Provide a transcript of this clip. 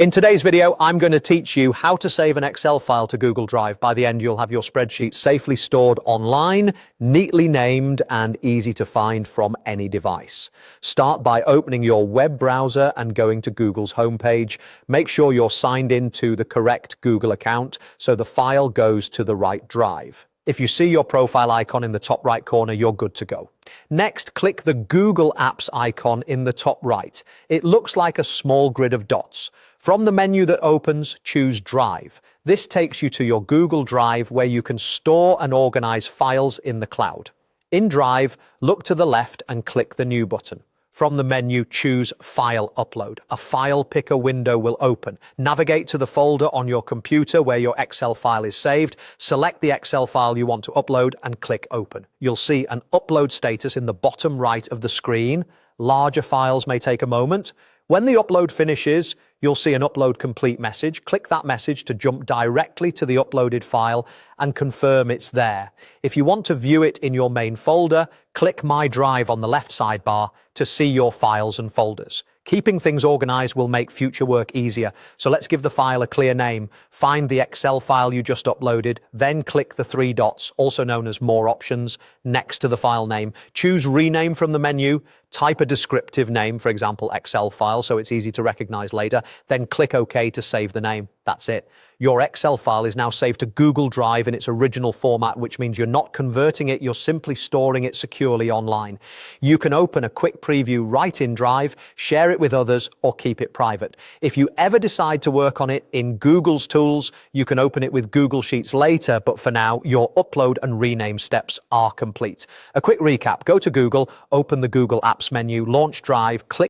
In today's video, I'm going to teach you how to save an Excel file to Google Drive. By the end, you'll have your spreadsheet safely stored online, neatly named, and easy to find from any device. Start by opening your web browser and going to Google's homepage. Make sure you're signed into the correct Google account so the file goes to the right drive. If you see your profile icon in the top right corner, you're good to go. Next, click the Google Apps icon in the top right. It looks like a small grid of dots. From the menu that opens, choose Drive. This takes you to your Google Drive where you can store and organize files in the cloud. In Drive, look to the left and click the New button. From the menu, choose File Upload. A file picker window will open. Navigate to the folder on your computer where your Excel file is saved. Select the Excel file you want to upload and click Open. You'll see an upload status in the bottom right of the screen. Larger files may take a moment. When the upload finishes, you'll see an Upload Complete message. Click that message to jump directly to the uploaded file and confirm it's there. If you want to view it in your main folder, click My Drive on the left sidebar to see your files and folders. Keeping things organized will make future work easier, so let's give the file a clear name. Find the Excel file you just uploaded, then click the three dots, also known as More Options, next to the file name. Choose Rename from the menu, type a descriptive name, for example, Excel file, so it's easy to recognize later, then click OK to save the name. That's it. Your Excel file is now saved to Google Drive in its original format, which means you're not converting it, you're simply storing it securely online. You can open a quick preview right in Drive, share it with others, or keep it private. If you ever decide to work on it in Google's tools, you can open it with Google Sheets later, but for now, your upload and rename steps are complete. A quick recap: go to Google, open the Google Apps menu, launch Drive, click